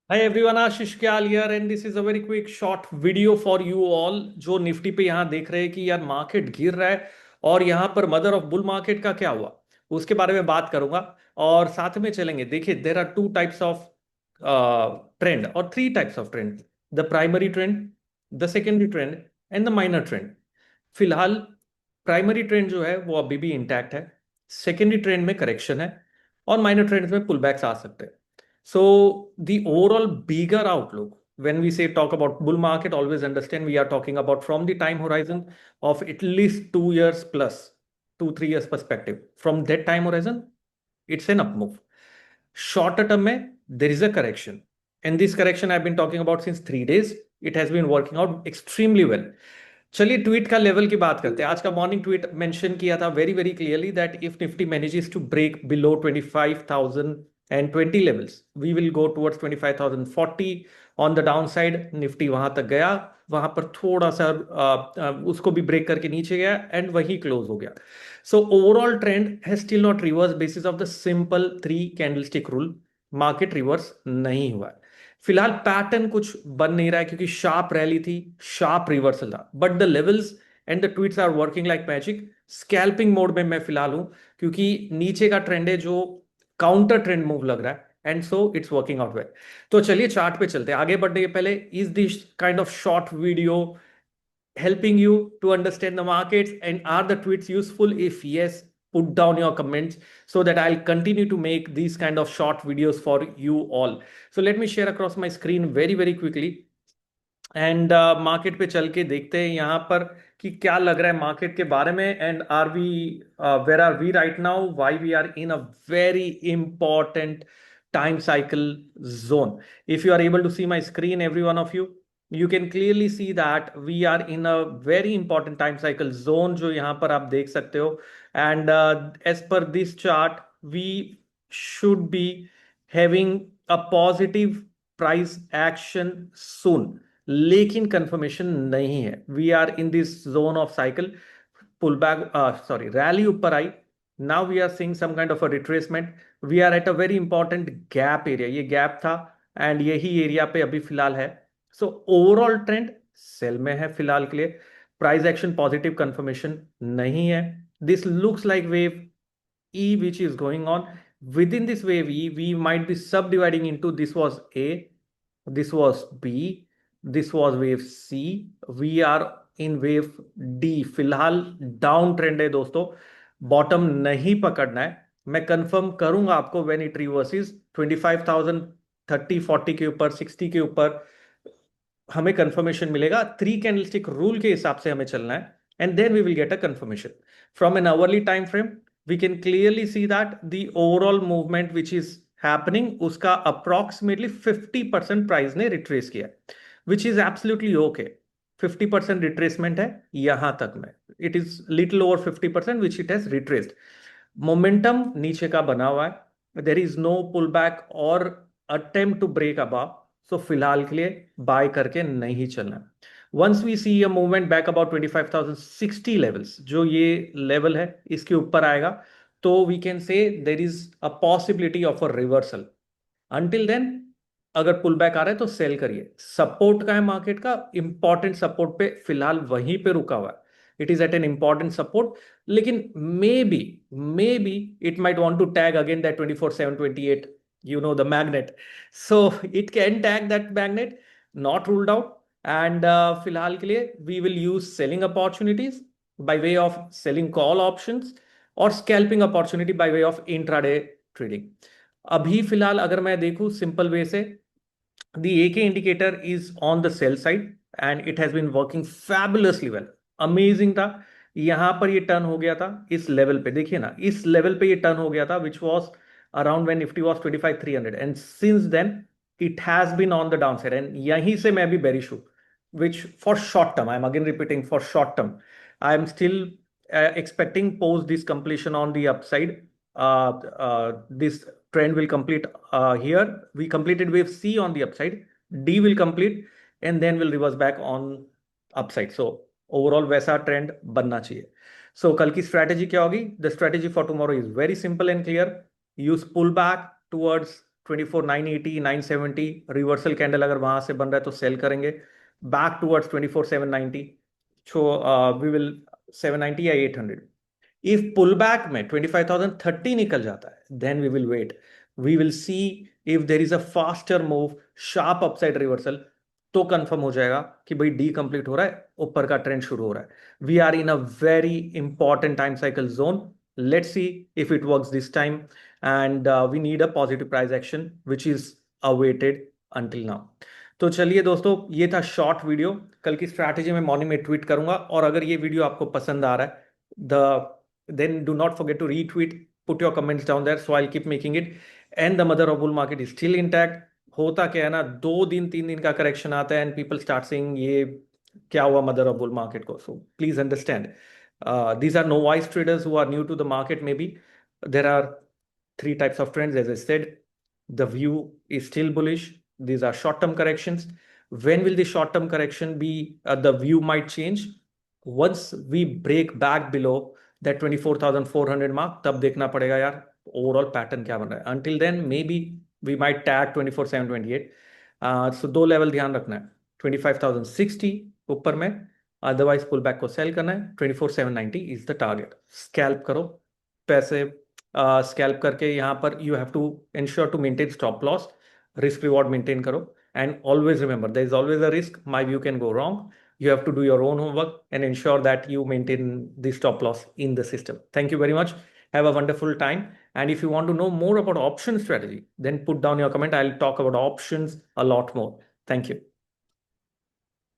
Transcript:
Hi everyone, Ashish Kyal here and this is a very quick short video for you all जो Nifty पे यहाँ देख रहे हैं कि यार मार्केट गिर रहा है और यहाँ पर मदर ऑफ बुल मार्केट का क्या हुआ उसके बारे में बात करूंगा और साथ में चलेंगे। देखिए there are two types of trend और three types of trend, the primary trend, the secondary trend and the minor trend. फिलहाल प्राइमरी ट्रेंड जो है वो अभी भी इंटैक्ट है, सेकेंडरी ट्रेंड में करेक्शन है और माइनर ट्रेंड्स में पुल बैक्स आ सकते हैं। So the overall bigger outlook, when we say talk about bull market, always understand we are talking about from the time horizon of at least 2 years plus, 2, 3 years perspective. From that time horizon, it's an up move. Shorter term में there is a correction, and this correction I've been talking about since 3 days. It has been working out extremely well. चलिए tweet का level की बात करते हैं। आज का morning tweet mention किया था very very clearly that if Nifty manages to break below 25,020 levels we will go towards 25,040 on the down side. Nifty वहां तक गया, वहां पर थोड़ा सा उसको भी ब्रेक करके नीचे गया एंड वही क्लोज हो गया। सो ओवरऑल ट्रेंड है still not reverse basis of the simple 3 candlestick rule. Market reverse नहीं हुआ है। फिलहाल पैटर्न कुछ बन नहीं रहा है क्योंकि शार्प रैली थी, शार्प रिवर्सल था, but the levels and the tweets are working like magic. Scalping mode में मैं फिलहाल हूं क्योंकि नीचे का ट्रेंड है जो काउंटर ट्रेंड मूव लग रहा है and so it's working out well. तो चलिए चार्ट पे चलते हैं। आगे बढ़ने के पहले, is this kind of short video helping you to understand the markets, and are the tweets useful? If yes, put down your comments so that I'll continue to make these kind of short videos for you all. So let me share across my screen very very quickly and market पे चल के देखते हैं यहाँ पर कि क्या लग रहा है मार्केट के बारे में। And are we where are we right now, why we are in a very important time cycle zone. If you are able to see my screen, every one of you can clearly see that we are in a very important time cycle zone जो यहाँ पर आप देख सकते हो। And as per this chart we should be having a positive price action soon, लेकिन confirmation नहीं है। We are in this zone of cycle. Pull back, sorry, rally ऊपर आई, now we are seeing some kind of a retracement. We are at a very important gap area, ये gap था and यही area पे अभी फिलहाल है। So overall trend cell में है फिलहाल के लिए। प्राइस एक्शन पॉजिटिव कंफर्मेशन नहीं है। This looks like wave E which is going on. Within this wave E, we might be subdividing into this was A, this was B, this was wave C. We are in wave D. फिलहाल down trend है दोस्तों, bottom नहीं पकड़ना है। मैं confirm करूंगा आपको when it reverses 25,030-40 के ऊपर, 60 के ऊपर हमें कंफर्मेशन मिलेगा। 3 कैंडलस्टिक रूल के हिसाब से हमें चलना है and then we will get a confirmation from an hourly time frame. We can clearly see that the overall movement which is happening उसका अप्रोक्सीमेटली 50% प्राइस ने रिट्रेस किया, which is absolutely okay. 50% retracement है यहां तक में। It is little over 50% which it has retraced. Momentum नीचे का बना हुआ है, there is no pull back और अटेम्प्ट टू ब्रेक अबव। सो फिलहाल के लिए बाय करके नहीं चलना। Once we see a movement back about 25,060 levels, जो ये लेवल है इसके ऊपर आएगा तो we can say there is a possibility of a reversal. Until then अगर पुल बैक आ रहा है तो सेल करिए। सपोर्ट का है मार्केट का, इंपॉर्टेंट सपोर्ट पे फिलहाल वहीं पे रुका हुआ है। It is at an important support, लेकिन maybe it might want to tag again that 24,728, you know, the magnet. So it can tag that magnet, not ruled out. And फिलहाल के लिए we will use selling opportunities by way of selling call options और scalping opportunity by way of intraday trading. अभी फिलहाल अगर मैं देखूं simple way से, the AK indicator is on the sell side and it has been working fabulously well. Amazing था। यहां पर ये टर्न हो गया था इस लेवल पे, देखिए ना, इस लेवल पे ये टर्न हो गया था which was around when Nifty was 25,300 and since then it has been on the down side and यहीं से मैं भी बेरिश हूं, which for short term, I'm again repeating, for short term I'm still expecting post this completion on the upside. This trend will complete here. We completed wave C on the upside, D will complete and then will reverse back on upside. So overall वैसा trend बनना चाहिए। So कल की strategy क्या होगी? The strategy for tomorrow is very simple and clear. Use pull back towards 24,980, 970 reversal candle अगर वहां से बन रहा है तो सेल करेंगे. Back towards 24,790. So we will 790 या 800. इफ पुल बैक में 25,030 निकल जाता है, then we will wait. We will see if there is a faster move, sharp upside reversal, तो कंफर्म हो जाएगा कि भाई डी कंप्लीट हो रहा है, ऊपर का ट्रेंड शुरू हो रहा है. We are in a very important time cycle zone. Let's see if it works this time, and we need a positive price action which is awaited until now. तो चलिए दोस्तों, ये था शॉर्ट वीडियो. कल की स्ट्रैटेजी में morning में tweet करूंगा, और अगर ये वीडियो आपको पसंद आ रहा है, then do not forget to retweet, put your comments down there, so I'll keep making it. And the mother of bull market is still intact. होता क्या है ना, 2 दिन 3 दिन का करेक्शन आता है, एंड पीपल स्टार्ट सेइंग ये क्या हुआ मदर ऑफ बुल मार्केट को. So please understand, these are no wise traders who are new to the market. Maybe there are 3 types of trends, as I said. The view is still bullish. These are short term corrections. When will the short term correction be? The view might change once we break back below that 24,400 mark. तब देखना पड़ेगा यार overall pattern क्या बन रहा है. Until then maybe we might tag 24,728. So 2 level ध्यान रखना है. 25,060 ऊपर में, अदरवाइज पुल बैक को सेल करना है. 24,790 इज द टारगेट. स्कैल्प करो पैसे. स्कैल्प करके यहाँ पर you have to ensure to maintain stop loss. Risk reward maintain करो, and always remember there is always a risk. My view can go wrong. You have to do your own homework and ensure that you maintain the stop loss in the system. Thank you very much. Have a wonderful time. And if you want to know more about option strategy, then put down your comment. I'll talk about options a lot more. Thank you.